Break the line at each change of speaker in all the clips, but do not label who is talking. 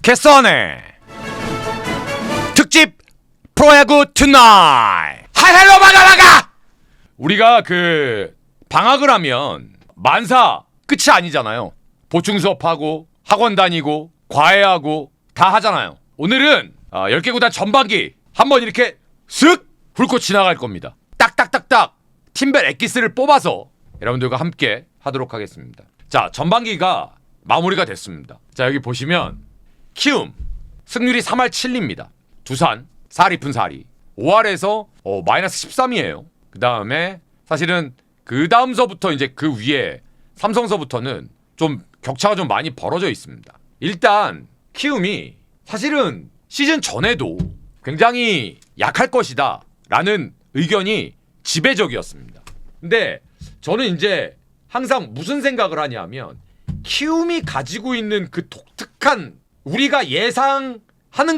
개선의 특집 프로야구 투나잇. 하이헬로 막아. 우리가 방학을 하면 만사 끝이 아니잖아요. 보충 수업하고 학원 다니고 과외하고 다 하잖아요. 오늘은 10개 구단 전반기 한번 이렇게 슥 훑고 지나갈 겁니다. 딱딱딱딱 팀별 엑기스를 뽑아서 여러분들과 함께 하도록 하겠습니다. 자, 전반기가 마무리가 됐습니다. 자, 여기 보시면 키움 승률이 3할 7리입니다. 두산 4할 2푼 4리 5할에서 마이너스 13이에요. 그 다음에 사실은 그 다음서부터 이제 그 위에 삼성서부터는 좀 격차가 좀 많이 벌어져 있습니다. 일단 키움이 사실은 시즌 전에도 굉장히 약할 것이다 라는 의견이 지배적이었습니다. 근데 저는 이제 항상 무슨 생각을 하냐면 키움이 가지고 있는 그 독특한 우리가 예상하는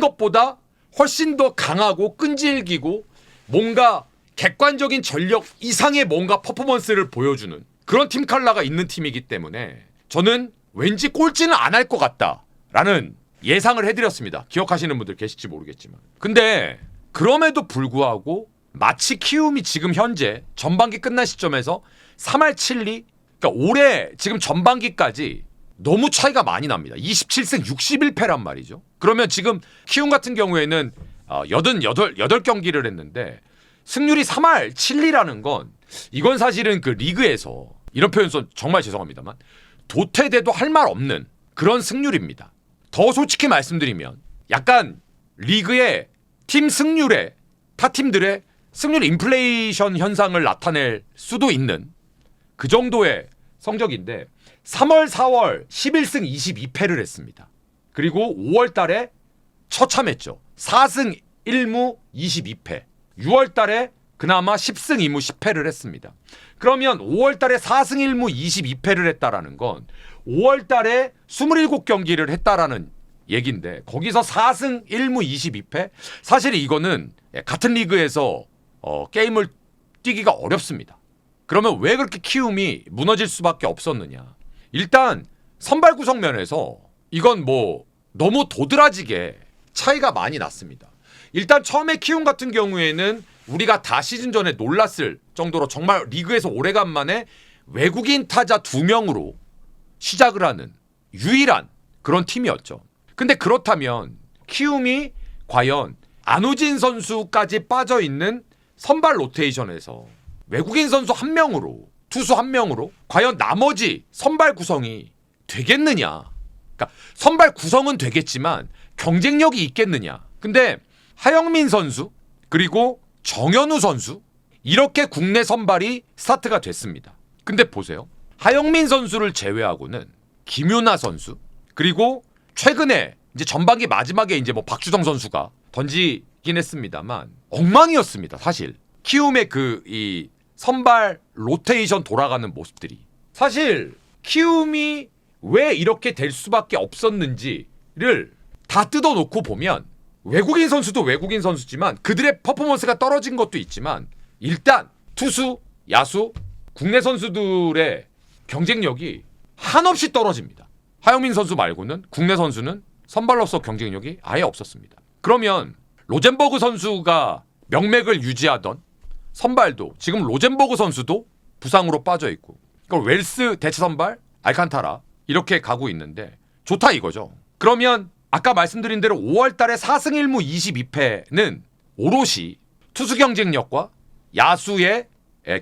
것보다 훨씬 더 강하고 끈질기고 뭔가 객관적인 전력 이상의 뭔가 퍼포먼스를 보여주는 그런 팀 컬러가 있는 팀이기 때문에 저는 왠지 꼴찌는 안 할 것 같다라는 예상을 해드렸습니다. 기억하시는 분들 계실지 모르겠지만. 근데 그럼에도 불구하고 마치 키움이 지금 현재 전반기 끝난 시점에서 3할 7리, 그러니까 올해 지금 전반기까지 너무 차이가 많이 납니다. 27승 61패란 말이죠. 그러면 지금 키움 같은 경우에는 88경기를 했는데 승률이 3할 7리라는 건 이건 사실은 그 리그에서 이런 표현 정말 죄송합니다만 도태돼도 할 말 없는 그런 승률입니다. 더 솔직히 말씀드리면 약간 리그의 팀 승률에 타 팀들의 승률 인플레이션 현상을 나타낼 수도 있는 그 정도의 성적인데 3월, 4월 11승 22패를 했습니다. 그리고 5월 달에 처참했죠. 4승 1무 22패. 6월 달에 그나마 10승 2무 10패를 했습니다. 그러면 5월 달에 4승 1무 22패를 했다라는 건 5월 달에 27경기를 했다라는 얘기인데 거기서 4승 1무 22패? 사실 이거는 같은 리그에서 게임을 뛰기가 어렵습니다. 그러면 왜 그렇게 키움이 무너질 수밖에 없었느냐? 일단 선발 구성 면에서 이건 뭐 너무 도드라지게 차이가 많이 났습니다. 일단 처음에 키움 같은 경우에는 우리가 다 시즌 전에 놀랐을 정도로 정말 리그에서 오래간만에 외국인 타자 2명으로 시작을 하는 유일한 그런 팀이었죠. 근데 그렇다면 키움이 과연 안우진 선수까지 빠져있는 선발 로테이션에서 외국인 선수 1명으로 투수 1명으로 과연 나머지 선발 구성이 되겠느냐? 그러니까 선발 구성은 되겠지만 경쟁력이 있겠느냐? 근데 하영민 선수 그리고 정현우 선수 이렇게 국내 선발이 스타트가 됐습니다. 근데 보세요. 하영민 선수를 제외하고는 김윤아 선수 그리고 최근에 이제 전반기 마지막에 이제 뭐 박주성 선수가 던지긴 했습니다만 엉망이었습니다. 사실 키움의 이 선발 로테이션 돌아가는 모습들이 사실 키움이 왜 이렇게 될 수밖에 없었는지를 다 뜯어놓고 보면 외국인 선수도 외국인 선수지만 그들의 퍼포먼스가 떨어진 것도 있지만 일단 투수, 야수, 국내 선수들의 경쟁력이 한없이 떨어집니다. 하영민 선수 말고는 국내 선수는 선발로서 경쟁력이 아예 없었습니다. 그러면 로젠버그 선수가 명맥을 유지하던 선발도 지금 로젠버그 선수도 부상으로 빠져있고 그러니까 웰스 대체 선발, 알칸타라 이렇게 가고 있는데 좋다 이거죠. 그러면 아까 말씀드린 대로 5월 달에 4승 1무 22패는 오롯이 투수 경쟁력과 야수의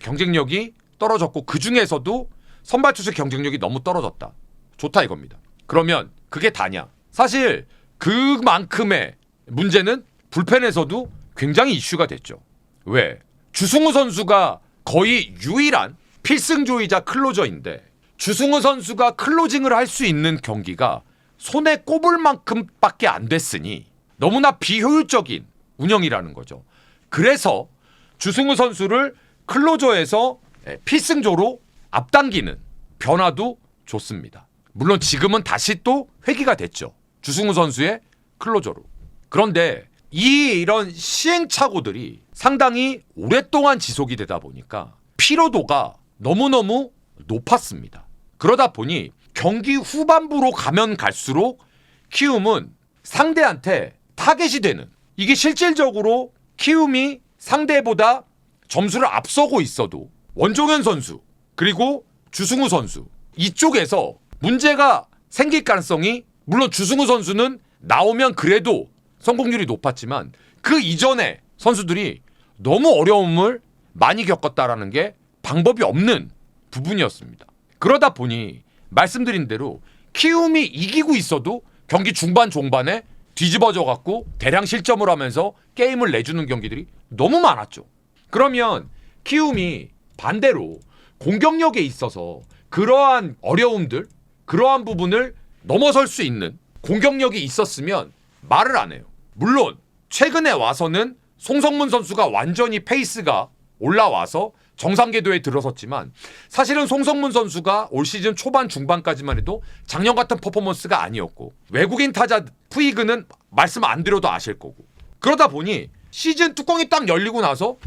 경쟁력이 떨어졌고 그 중에서도 선발 투수 경쟁력이 너무 떨어졌다. 좋다 이겁니다. 그러면 그게 다냐? 사실 그만큼의 문제는 불펜에서도 굉장히 이슈가 됐죠. 왜? 주승우 선수가 거의 유일한 필승조이자 클로저인데 주승우 선수가 클로징을 할 수 있는 경기가 손에 꼽을 만큼밖에 안 됐으니 너무나 비효율적인 운영이라는 거죠. 그래서 주승우 선수를 클로저에서 필승조로 앞당기는 변화도 좋습니다. 물론 지금은 다시 또 회귀가 됐죠. 주승우 선수의 클로저로. 그런데 이런 시행착오들이 상당히 오랫동안 지속이 되다 보니까 피로도가 너무너무 높았습니다. 그러다 보니 경기 후반부로 가면 갈수록 키움은 상대한테 타겟이 되는, 이게 실질적으로 키움이 상대보다 점수를 앞서고 있어도 원종현 선수 그리고 주승우 선수 이쪽에서 문제가 생길 가능성이, 물론 주승우 선수는 나오면 그래도 성공률이 높았지만 그 이전에 선수들이 너무 어려움을 많이 겪었다라는 게 방법이 없는 부분이었습니다. 그러다 보니 말씀드린 대로 키움이 이기고 있어도 경기 중반 종반에 뒤집어져 갖고 대량 실점을 하면서 게임을 내주는 경기들이 너무 많았죠. 그러면 키움이 반대로 공격력에 있어서 그러한 어려움들, 그러한 부분을 넘어설 수 있는 공격력이 있었으면 말을 안 해요. 물론 최근에 와서는 송성문 선수가 완전히 페이스가 올라와서 정상 궤도에 들어섰지만 사실은 송성문 선수가 올 시즌 초반 중반까지만 해도 작년 같은 퍼포먼스가 아니었고, 외국인 타자 푸이그는 말씀 안 드려도 아실 거고, 그러다 보니 시즌 뚜껑이 딱 열리고 나서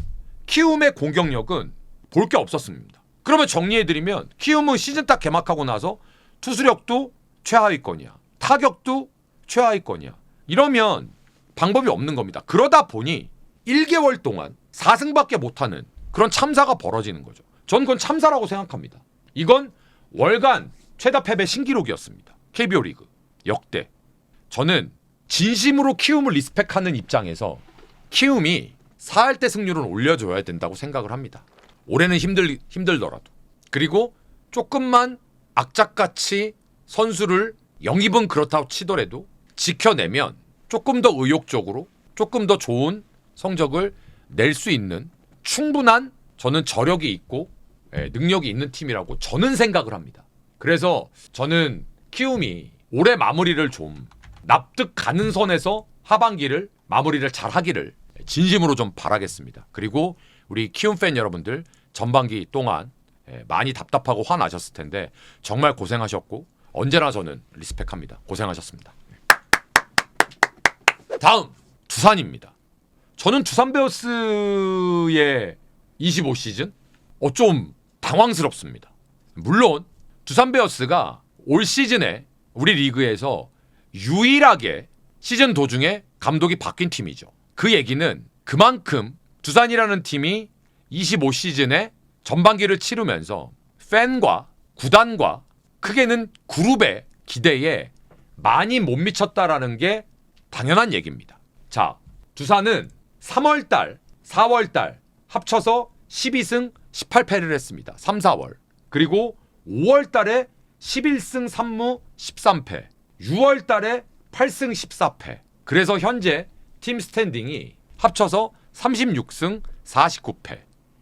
키움의 공격력은 볼 게 없었습니다. 그러면 정리해드리면 키움은 시즌 딱 개막하고 나서 투수력도 최하위권이야, 타격도 최하위권이야, 이러면 방법이 없는 겁니다. 그러다 보니 1개월 동안 4승밖에 못하는 그런 참사가 벌어지는 거죠. 전 그건 참사라고 생각합니다. 이건 월간 최다 패배 신기록이었습니다. KBO 리그 역대. 저는 진심으로 키움을 리스펙하는 입장에서 키움이 4할 때 승률은 올려줘야 된다고 생각을 합니다. 올해는 힘들더라도. 그리고 조금만 악착같이 선수를 영입은 그렇다고 치더라도 지켜내면 조금 더 의욕적으로 조금 더 좋은 성적을 낼 수 있는 충분한, 저는 저력이 있고 능력이 있는 팀이라고 저는 생각을 합니다. 그래서 저는 키움이 올해 마무리를 좀 납득 가는 선에서 하반기를 마무리를 잘 하기를 진심으로 좀 바라겠습니다. 그리고 우리 키움 팬 여러분들 전반기 동안 많이 답답하고 화나셨을 텐데 정말 고생하셨고 언제나 저는 리스펙합니다. 고생하셨습니다. 다음 두산입니다. 저는 두산 베어스의 25시즌 좀 당황스럽습니다. 물론 두산 베어스가 올 시즌에 우리 리그에서 유일하게 시즌 도중에 감독이 바뀐 팀이죠. 그 얘기는 그만큼 두산이라는 팀이 25시즌에 전반기를 치르면서 팬과 구단과 크게는 그룹의 기대에 많이 못 미쳤다라는 게 당연한 얘기입니다. 자, 두산은 3월달, 4월달 합쳐서 12승 18패를 했습니다. 3, 4월. 그리고 5월달에 11승 3무 13패. 6월달에 8승 14패. 그래서 현재 팀 스탠딩이 합쳐서 36승 49패.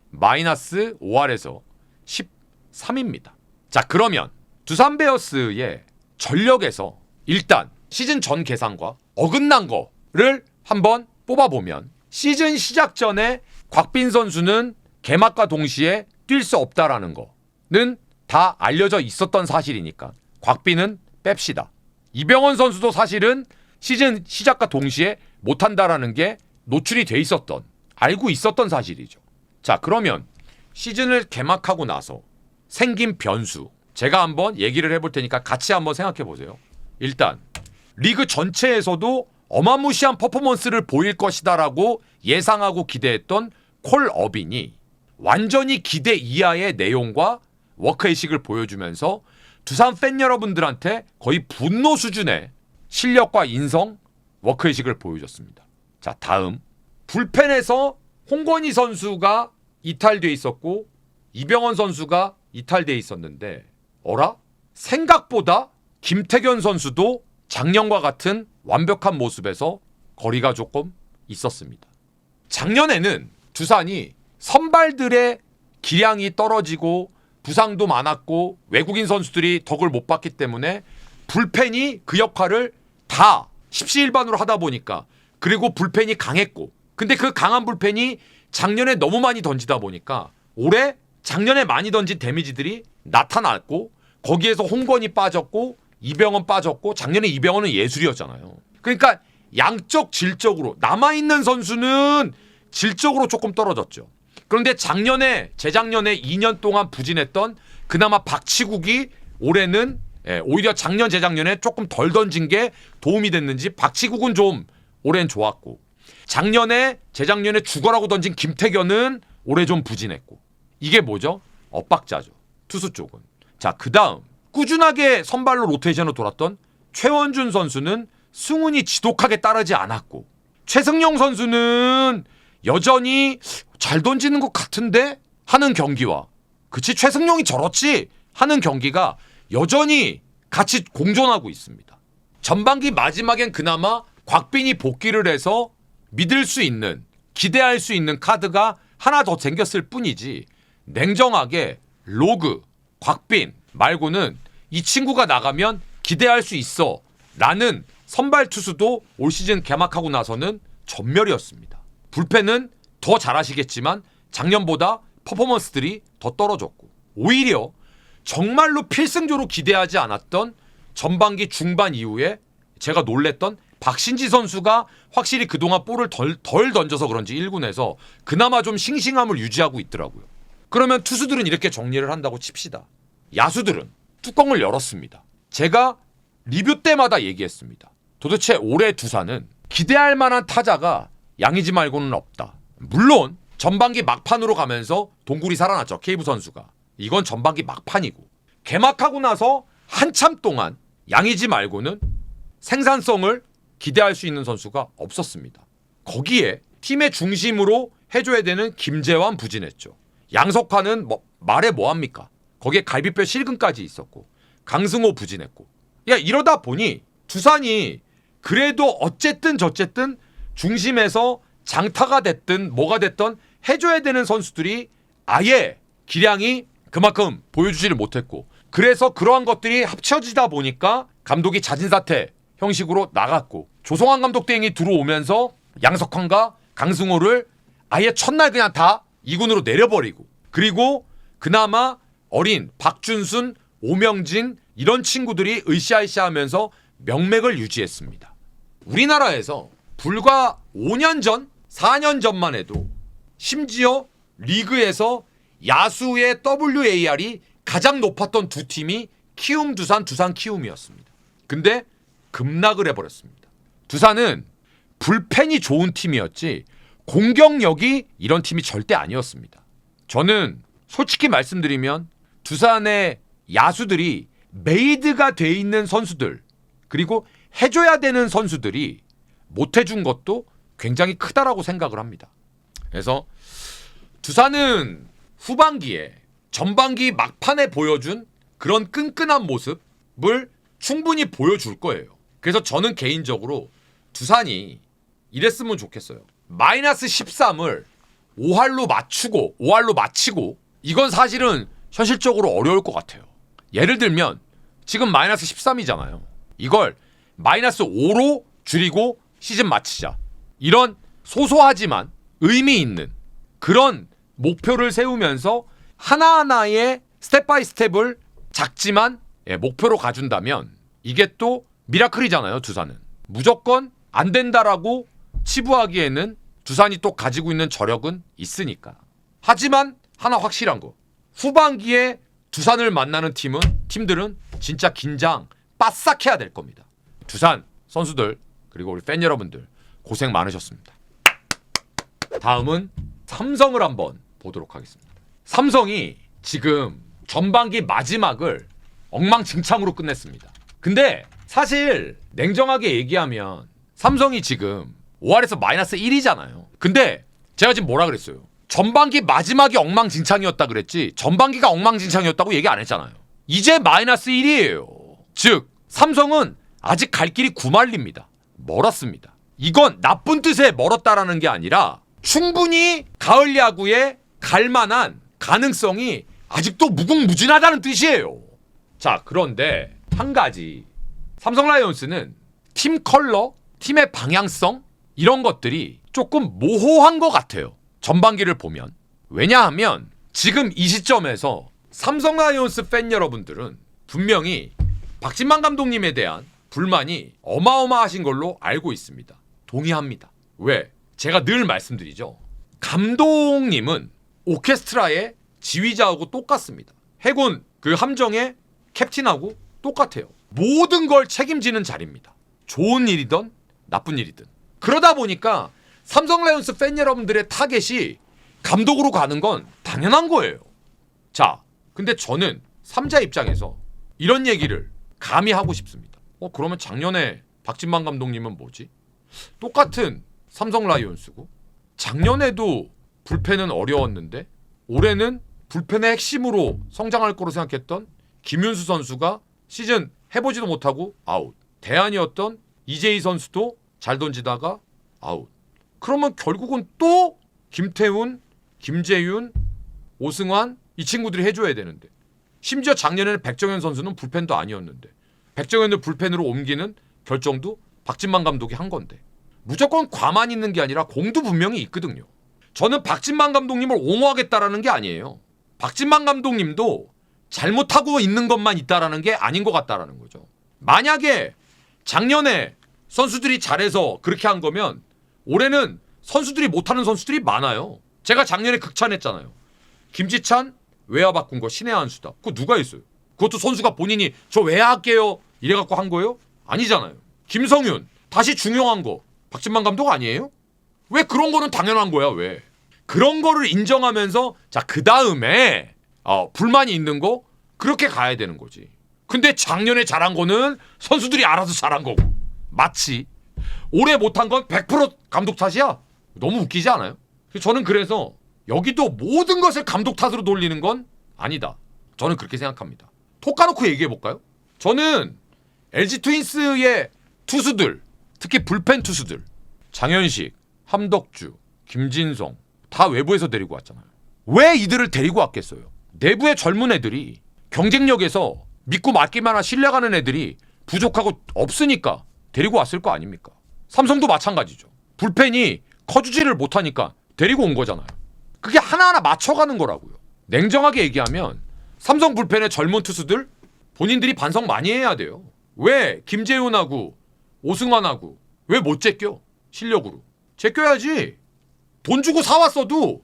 마이너스 5할에서 13입니다. 자, 그러면 두산 베어스의 전력에서 일단 시즌 전 계산과 어긋난 거를 한번 뽑아보면 시즌 시작 전에 곽빈 선수는 개막과 동시에 뛸 수 없다라는 거는 다 알려져 있었던 사실이니까 곽빈은 뺍시다. 이병헌 선수도 사실은 시즌 시작과 동시에 못한다라는 게 노출이 돼 있었던, 알고 있었던 사실이죠. 자, 그러면 시즌을 개막하고 나서 생긴 변수, 제가 한번 얘기를 해볼 테니까 같이 한번 생각해 보세요. 일단 리그 전체에서도 어마무시한 퍼포먼스를 보일 것이다라고 예상하고 기대했던 콜 어빈이 완전히 기대 이하의 내용과 워크에식을 보여주면서 두산 팬 여러분들한테 거의 분노 수준의 실력과 인성, 워크에식을 보여줬습니다. 자, 다음 불펜에서 홍건희 선수가 이탈돼 있었고 이병헌 선수가 이탈돼 있었는데 어라? 생각보다 김태견 선수도 작년과 같은 완벽한 모습에서 거리가 조금 있었습니다. 작년에는 두산이 선발들의 기량이 떨어지고 부상도 많았고 외국인 선수들이 덕을 못 봤기 때문에 불펜이 그 역할을 다 십시일반으로 하다 보니까, 그리고 불펜이 강했고, 근데 그 강한 불펜이 작년에 너무 많이 던지다 보니까 올해 작년에 많이 던진 데미지들이 나타났고, 거기에서 홍건이 빠졌고 이병헌 빠졌고, 작년에 이병헌은 예술이었잖아요. 그러니까 양적 질적으로 남아있는 선수는 질적으로 조금 떨어졌죠. 그런데 작년에, 재작년에 2년 동안 부진했던 그나마 박치국이 올해는 오히려 작년 재작년에 조금 덜 던진 게 도움이 됐는지 박치국은 좀 올해는 좋았고, 작년에 재작년에 죽어라고 던진 김태견은 올해 좀 부진했고, 이게 뭐죠? 엇박자죠. 투수 쪽은. 자, 그 다음 꾸준하게 선발로 로테이션으로 돌았던 최원준 선수는 승운이 지독하게 따르지 않았고, 최승용 선수는 여전히 잘 던지는 것 같은데 하는 경기와, 그치 최승용이 저렇지 하는 경기가 여전히 같이 공존하고 있습니다. 전반기 마지막엔 그나마 곽빈이 복귀를 해서 믿을 수 있는, 기대할 수 있는 카드가 하나 더 생겼을 뿐이지, 냉정하게 로그, 곽빈 말고는 이 친구가 나가면 기대할 수 있어 라는 선발 투수도 올 시즌 개막하고 나서는 전멸이었습니다. 불펜은 더 잘하시겠지만 작년보다 퍼포먼스들이 더 떨어졌고, 오히려 정말로 필승조로 기대하지 않았던 전반기 중반 이후에 제가 놀랬던 박신지 선수가 확실히 그동안 볼을 덜 던져서 그런지 1군에서 그나마 좀 싱싱함을 유지하고 있더라고요. 그러면 투수들은 이렇게 정리를 한다고 칩시다. 야수들은 뚜껑을 열었습니다. 제가 리뷰 때마다 얘기했습니다. 도대체 올해 두산은 기대할 만한 타자가 양의지 말고는 없다. 물론 전반기 막판으로 가면서 동굴이 살아났죠. 케이브 선수가. 이건 전반기 막판이고, 개막하고 나서 한참 동안 양의지 말고는 생산성을 기대할 수 있는 선수가 없었습니다. 거기에 팀의 중심으로 해줘야 되는 김재환 부진했죠. 양석환은 말해 뭐합니까? 거기에 갈비뼈 실근까지 있었고, 강승호 부진했고. 이러다 보니 두산이 그래도 어쨌든 저쨌든 중심에서 장타가 됐든 뭐가 됐든 해줘야 되는 선수들이 아예 기량이 그만큼 보여주지를 못했고, 그래서 그러한 것들이 합쳐지다 보니까 감독이 자진사퇴 형식으로 나갔고, 조성환 감독 대행이 들어오면서 양석환과 강승호를 아예 첫날 그냥 다 2군으로 내려버리고, 그리고 그나마 어린 박준순, 오명진 이런 친구들이 으쌰으쌰 하면서 명맥을 유지했습니다. 우리나라에서 불과 5년 전, 4년 전만 해도 심지어 리그에서 야수의 WAR이 가장 높았던 두 팀이 키움 두산, 두산 키움이었습니다. 근데 급락을 해버렸습니다. 두산은 불펜이 좋은 팀이었지 공격력이 이런 팀이 절대 아니었습니다. 저는 솔직히 말씀드리면 두산의 야수들이 메이드가 돼 있는 선수들, 그리고 해줘야 되는 선수들이 못해준 것도 굉장히 크다라고 생각을 합니다. 그래서 두산은 후반기에 전반기 막판에 보여준 그런 끈끈한 모습을 충분히 보여줄 거예요. 그래서 저는 개인적으로 두산이 이랬으면 좋겠어요. 마이너스 13을 5할로 마치고, 이건 사실은 현실적으로 어려울 것 같아요. 예를 들면 지금 마이너스 13이잖아요. 이걸 마이너스 5로 줄이고 시즌 마치자. 이런 소소하지만 의미 있는 그런 목표를 세우면서 하나하나의 스텝 바이 스텝을 작지만 목표로 가준다면 이게 또 미라클이잖아요. 두산은 무조건 안 된다라고 치부하기에는 두산이 또 가지고 있는 저력은 있으니까. 하지만 하나 확실한 거, 후반기에 두산을 만나는 팀들은 진짜 긴장 빠싹 해야 될 겁니다. 두산 선수들 그리고 우리 팬 여러분들 고생 많으셨습니다. 다음은 삼성을 한번 보도록 하겠습니다. 삼성이 지금 전반기 마지막을 엉망진창으로 끝냈습니다. 근데 사실 냉정하게 얘기하면 삼성이 지금 5할에서 마이너스 1이잖아요. 근데 제가 지금 뭐라 그랬어요? 전반기 마지막이 엉망진창이었다 그랬지 전반기가 엉망진창이었다고 얘기 안 했잖아요. 이제 마이너스 1이에요. 즉 삼성은 아직 갈 길이 구말립니다. 멀었습니다. 이건 나쁜 뜻에 멀었다라는 게 아니라 충분히 가을 야구에 갈 만한 가능성이 아직도 무궁무진하다는 뜻이에요. 자, 그런데 한 가지, 삼성 라이온스는 팀 컬러, 팀의 방향성 이런 것들이 조금 모호한 것 같아요. 전반기를 보면. 왜냐하면 지금 이 시점에서 삼성 라이온스 팬 여러분들은 분명히 박진만 감독님에 대한 불만이 어마어마하신 걸로 알고 있습니다. 동의합니다. 왜? 제가 늘 말씀드리죠. 감독님은 오케스트라의 지휘자하고 똑같습니다. 해군 그 함정의 캡틴하고 똑같아요. 모든 걸 책임지는 자리입니다. 좋은 일이든 나쁜 일이든. 그러다 보니까 삼성 라이온스 팬 여러분들의 타겟이 감독으로 가는 건 당연한 거예요. 자, 근데 저는 3자 입장에서 이런 얘기를 감히 하고 싶습니다. 그러면 작년에 박진만 감독님은 뭐지? 똑같은 삼성 라이온스고 작년에도 불펜은 어려웠는데 올해는 불펜의 핵심으로 성장할 거로 생각했던 김윤수 선수가 시즌 해보지도 못하고 아웃. 대안이었던 이재희 선수도 잘 던지다가 아웃. 그러면 결국은 또 김태훈, 김재윤, 오승환 이 친구들이 해줘야 되는데 심지어 작년에는 백정현 선수는 불펜도 아니었는데 백정현을 불펜으로 옮기는 결정도 박진만 감독이 한 건데 무조건 과만 있는 게 아니라 공도 분명히 있거든요. 저는 박진만 감독님을 옹호하겠다라는 게 아니에요. 박진만 감독님도 잘못하고 있는 것만 있다라는 게 아닌 것 같다라는 거죠. 만약에 작년에 선수들이 잘해서 그렇게 한 거면 올해는 선수들이 못하는 선수들이 많아요. 제가 작년에 극찬했잖아요. 김지찬 외야 바꾼 거 신의 한 수다. 그거 누가 했어요? 그것도 선수가 본인이 저 외야 할게요 이래갖고 한 거예요? 아니잖아요. 김성윤 다시 중요한 거 박진만 감독 아니에요? 왜 그런 거는 당연한 거야 왜? 그런 거를 인정하면서 자 그 다음에 불만이 있는 거 그렇게 가야 되는 거지. 근데 작년에 잘한 거는 선수들이 알아서 잘한 거고 마치 올해 못한 건 100% 감독 탓이야? 너무 웃기지 않아요? 저는 그래서 여기도 모든 것을 감독 탓으로 돌리는 건 아니다. 저는 그렇게 생각합니다. 톡 까놓고 얘기해볼까요? 저는 LG 트윈스의 투수들 특히 불펜 투수들 장현식, 함덕주, 김진성 다 외부에서 데리고 왔잖아요. 왜 이들을 데리고 왔겠어요? 내부의 젊은 애들이 경쟁력에서 믿고 맡기만 한 신뢰가는 애들이 부족하고 없으니까 데리고 왔을 거 아닙니까? 삼성도 마찬가지죠. 불펜이 커주지를 못하니까 데리고 온 거잖아요. 그게 하나하나 맞춰가는 거라고요. 냉정하게 얘기하면 삼성 불펜의 젊은 투수들 본인들이 반성 많이 해야 돼요. 왜 김재훈하고 오승환하고 왜 못 제껴? 실력으로. 제껴야지. 돈 주고 사왔어도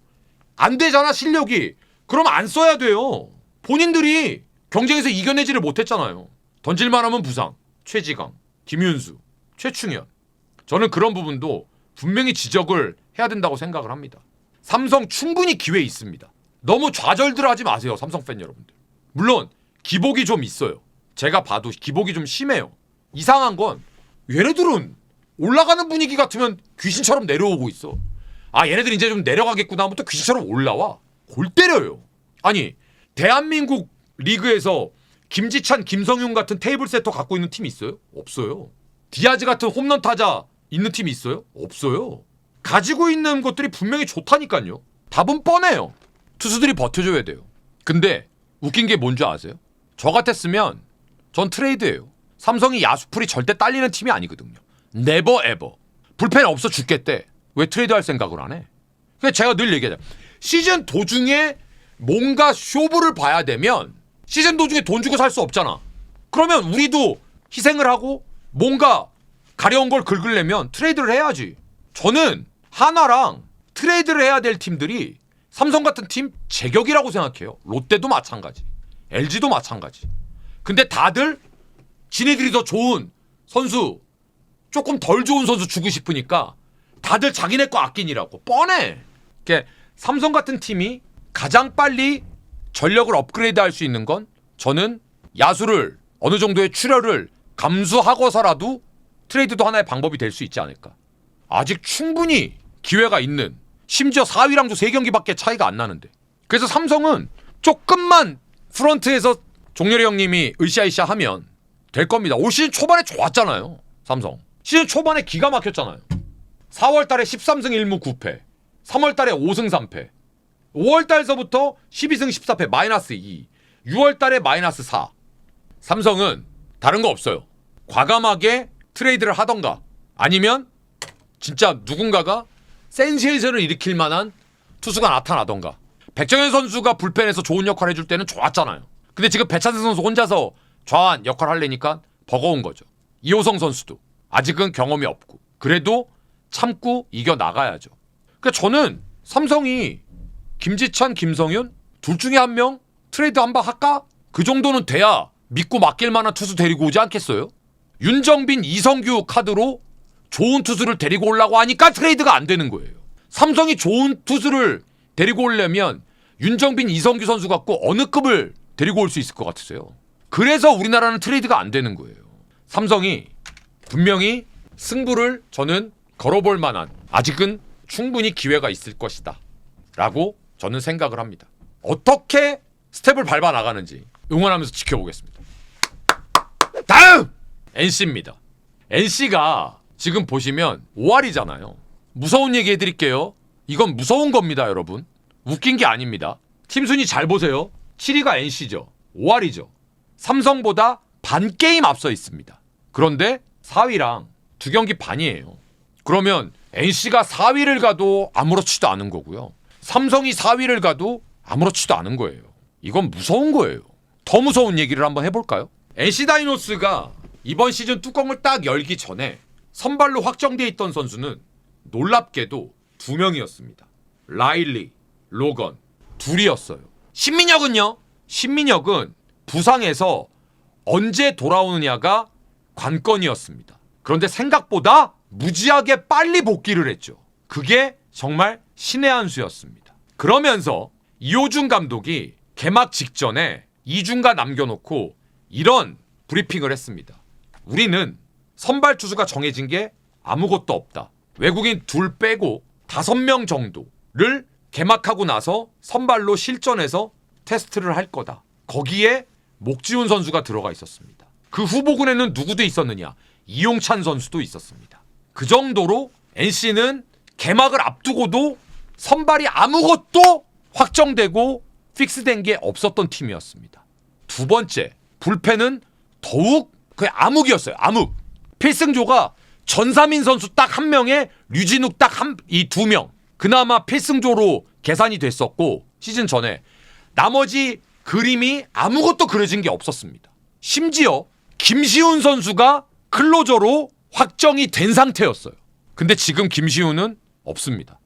안 되잖아 실력이. 그럼 안 써야 돼요. 본인들이 경쟁에서 이겨내지를 못했잖아요. 던질만 하면 부상. 최지강, 김윤수, 최충현. 저는 그런 부분도 분명히 지적을 해야 된다고 생각을 합니다. 삼성 충분히 기회 있습니다. 너무 좌절들 하지 마세요. 삼성 팬 여러분들. 물론 기복이 좀 있어요. 제가 봐도 기복이 좀 심해요. 이상한 건 얘네들은 올라가는 분위기 같으면 귀신처럼 내려오고 있어. 아 얘네들 이제 좀 내려가겠구나 하면 또 귀신처럼 올라와. 골 때려요. 아니 대한민국 리그에서 김지찬, 김성윤 같은 테이블 세터 갖고 있는 팀이 있어요? 없어요. 디아즈 같은 홈런 타자 있는 팀이 있어요? 없어요. 가지고 있는 것들이 분명히 좋다니까요. 답은 뻔해요. 투수들이 버텨줘야 돼요. 근데 웃긴 게 뭔지 아세요? 저 같았으면 전 트레이드예요. 삼성이 야수풀이 절대 딸리는 팀이 아니거든요. 네버 에버. 불펜 없어 죽겠대. 왜 트레이드 할 생각을 안 해? 그래서 제가 늘 얘기하잖아요. 시즌 도중에 뭔가 쇼부를 봐야 되면 시즌 도중에 돈 주고 살 수 없잖아. 그러면 우리도 희생을 하고 뭔가 가려운 걸 긁으려면 트레이드를 해야지. 저는 하나랑 트레이드를 해야 될 팀들이 삼성 같은 팀 제격이라고 생각해요. 롯데도 마찬가지. LG도 마찬가지. 근데 다들 지네들이 더 좋은 선수 조금 덜 좋은 선수 주고 싶으니까 다들 자기네 거 아끼니라고. 뻔해. 그러니까 삼성 같은 팀이 가장 빨리 전력을 업그레이드 할 수 있는 건 저는 야수를 어느 정도의 출혈을 감수하고서라도 트레이드도 하나의 방법이 될 수 있지 않을까. 아직 충분히 기회가 있는, 심지어 4위랑도 3경기밖에 차이가 안 나는데. 그래서 삼성은 조금만 프런트에서 종렬이 형님이 으쌰으쌰 하면 될 겁니다. 올 시즌 초반에 좋았잖아요. 삼성. 시즌 초반에 기가 막혔잖아요. 4월 달에 13승 1무 9패. 3월 달에 5승 3패. 5월 달서부터 12승 14패 마이너스 2. 6월 달에 마이너스 4. 삼성은 다른 거 없어요. 과감하게 트레이드를 하던가 아니면 진짜 누군가가 센세이션을 일으킬 만한 투수가 나타나던가. 백정현 선수가 불펜에서 좋은 역할 해줄 때는 좋았잖아요. 근데 지금 배찬승 선수 혼자서 좌완 역할 하려니까 버거운 거죠. 이호성 선수도 아직은 경험이 없고 그래도 참고 이겨나가야죠. 그러니까 저는 삼성이 김지찬, 김성윤 둘 중에 한 명 트레이드 한 방 할까? 그 정도는 돼야 믿고 맡길 만한 투수 데리고 오지 않겠어요? 윤정빈, 이성규 카드로 좋은 투수를 데리고 오려고 하니까 트레이드가 안 되는 거예요. 삼성이 좋은 투수를 데리고 오려면 윤정빈, 이성규 선수 갖고 어느 급을 데리고 올 수 있을 것 같으세요? 그래서 우리나라는 트레이드가 안 되는 거예요. 삼성이 분명히 승부를 저는 걸어볼 만한 아직은 충분히 기회가 있을 것이다 라고 저는 생각을 합니다. 어떻게 스텝을 밟아 나가는지 응원하면서 지켜보겠습니다. 다음! NC입니다. NC가 지금 보시면 5할이잖아요. 무서운 얘기 해드릴게요. 이건 무서운 겁니다, 여러분. 웃긴 게 아닙니다. 팀 순위 잘 보세요. 7위가 NC죠. 5할이죠. 삼성보다 반 게임 앞서 있습니다. 그런데 4위랑 2경기 반이에요. 그러면 NC가 4위를 가도 아무렇지도 않은 거고요. 삼성이 4위를 가도 아무렇지도 않은 거예요. 이건 무서운 거예요. 더 무서운 얘기를 한번 해볼까요? NC 다이노스가 이번 시즌 뚜껑을 딱 열기 전에 선발로 확정돼 있던 선수는 놀랍게도 2명이었습니다. 라일리, 로건 둘이었어요. 신민혁은요? 신민혁은 부상에서 언제 돌아오느냐가 관건이었습니다. 그런데 생각보다 무지하게 빨리 복귀를 했죠. 그게 정말 신의 한 수였습니다. 그러면서 이호준 감독이 개막 직전에 이중가 남겨놓고 이런 브리핑을 했습니다. 우리는 선발 투수가 정해진 게 아무것도 없다. 외국인 둘 빼고 5명 정도를 개막하고 나서 선발로 실전해서 테스트를 할 거다. 거기에 목지훈 선수가 들어가 있었습니다. 그 후보군에는 누구도 있었느냐? 이용찬 선수도 있었습니다. 그 정도로 NC는 개막을 앞두고도 선발이 아무것도 확정되고 픽스된 게 없었던 팀이었습니다. 두 번째, 불펜은 더욱 그냥 암흑이었어요. 암흑. 필승조가 전사민 선수 딱 1명에 류진욱 딱 이 2명. 그나마 필승조로 계산이 됐었고 시즌 전에 나머지 그림이 아무것도 그려진 게 없었습니다. 심지어 김시훈 선수가 클로저로 확정이 된 상태였어요. 근데 지금 김시훈은 없습니다.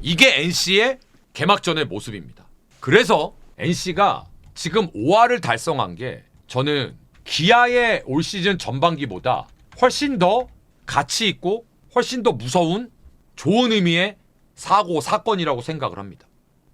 이게 NC의 개막전의 모습입니다. 그래서 NC가 지금 5할을 달성한 게 저는 기아의 올 시즌 전반기보다 훨씬 더 가치 있고 훨씬 더 무서운 좋은 의미의 사건이라고 생각을 합니다.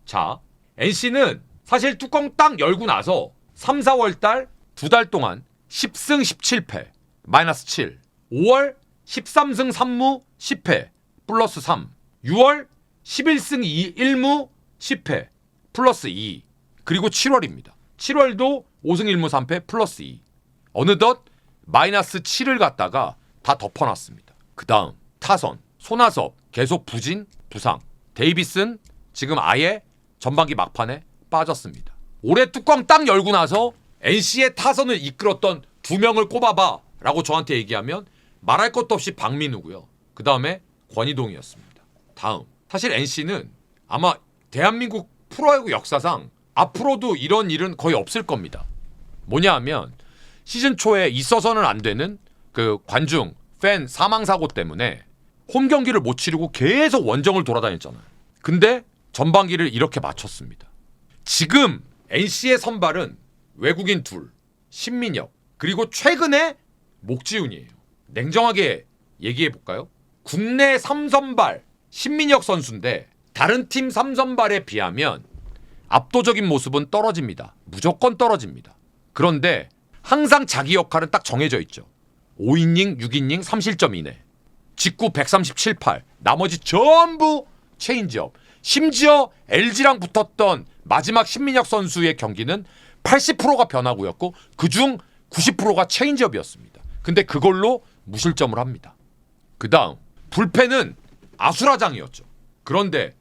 자, NC는 사실 뚜껑 딱 열고 나서 3, 4월 달 2달 동안 10승 17패 마이너스 7, 5월 13승 3무 10패 플러스 3, 6월 11승 1무 10패 플러스 2, 그리고 7월입니다. 7월도 5승 1무 3패 플러스 2. 어느덧 마이너스 7을 갖다가 다 덮어놨습니다. 그 다음 타선 손아섭 계속 부진 부상, 데이비슨 지금 아예 전반기 막판에 빠졌습니다. 올해 뚜껑 딱 열고 나서 NC의 타선을 이끌었던 2명을 꼽아봐 라고 저한테 얘기하면 말할 것도 없이 박민우고요. 그 다음에 권희동이었습니다. 다음, 사실 NC는 아마 대한민국 프로야구 역사상 앞으로도 이런 일은 거의 없을 겁니다. 뭐냐 하면 시즌 초에 있어서는 안 되는 그 관중, 팬 사망사고 때문에 홈 경기를 못 치르고 계속 원정을 돌아다녔잖아요. 근데 전반기를 이렇게 마쳤습니다. 지금 NC의 선발은 외국인 둘, 신민혁, 그리고 최근에 목지훈이에요. 냉정하게 얘기해 볼까요? 국내 3선발 신민혁 선수인데 다른 팀 3선발에 비하면 압도적인 모습은 떨어집니다. 무조건 떨어집니다. 그런데 항상 자기 역할은 딱 정해져 있죠. 5이닝, 6이닝, 3실점 이내. 직구 137, 8. 나머지 전부 체인지업. 심지어 LG랑 붙었던 마지막 신민혁 선수의 경기는 80%가 변화구였고 그중 90%가 체인지업이었습니다. 근데 그걸로 무실점을 합니다. 그 다음 불펜은 아수라장이었죠. 그런데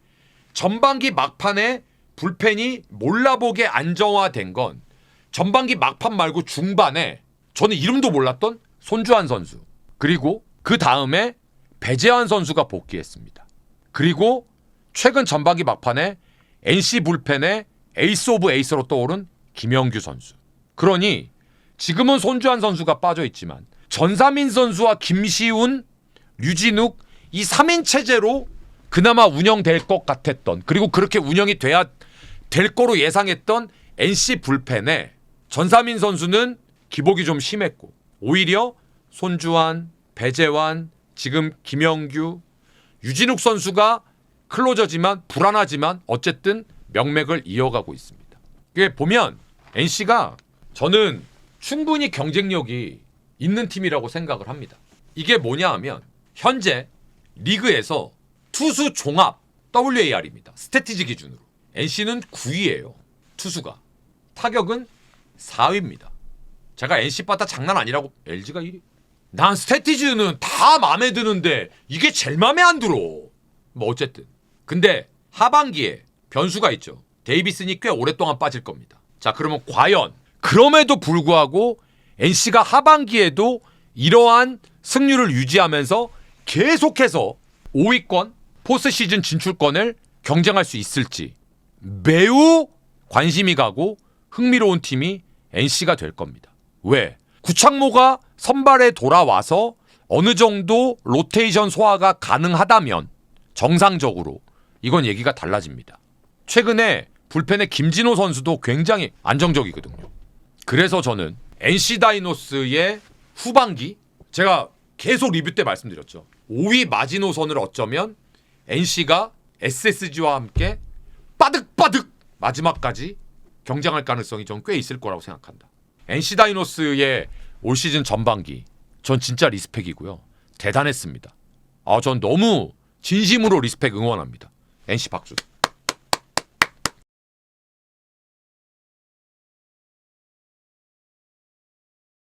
전반기 막판에 불펜이 몰라보게 안정화된 건 전반기 막판 말고 중반에 저는 이름도 몰랐던 손주환 선수, 그리고 그 다음에 배재환 선수가 복귀했습니다. 그리고 최근 전반기 막판에 NC 불펜의 에이스 오브 에이스로 떠오른 김영규 선수. 그러니 지금은 손주환 선수가 빠져있지만 전사민 선수와 김시훈, 류진욱 이 3인 체제로 그나마 운영될 것 같았던, 그리고 그렇게 운영이 돼야 될 거로 예상했던 NC 불펜에 전사민 선수는 기복이 좀 심했고 오히려 손주환, 배재환, 지금 김영규, 유진욱 선수가 클로저지만 불안하지만 어쨌든 명맥을 이어가고 있습니다. 이게 보면 NC가 저는 충분히 경쟁력이 있는 팀이라고 생각을 합니다. 이게 뭐냐 하면 현재 리그에서 투수 종합 WAR입니다. 스태티지 기준으로. NC는 9위예요. 투수가. 타격은 4위입니다. 제가 NC 빠따 장난 아니라고. LG가 1위. 난 스태티지는 다 마음에 드는데 이게 제일 마음에 안 들어. 뭐 어쨌든. 근데 하반기에 변수가 있죠. 데이비슨이 꽤 오랫동안 빠질 겁니다. 자, 그러면 과연 그럼에도 불구하고 NC가 하반기에도 이러한 승률을 유지하면서 계속해서 5위권 포스트시즌 진출권을 경쟁할 수 있을지 매우 관심이 가고 흥미로운 팀이 NC가 될 겁니다. 왜? 구창모가 선발에 돌아와서 어느 정도 로테이션 소화가 가능하다면 정상적으로 이건 얘기가 달라집니다. 최근에 불펜의 김진호 선수도 굉장히 안정적이거든요. 그래서 저는 NC 다이노스의 후반기 제가 계속 리뷰 때 말씀드렸죠. 5위 마지노선을 어쩌면 NC가 SSG와 함께 빠득빠득 마지막까지 경쟁할 가능성이 전 꽤 있을 거라고 생각한다. NC 다이노스의 올 시즌 전반기 전 진짜 리스펙이고요. 대단했습니다. 전 너무 진심으로 리스펙 응원합니다. NC 박수.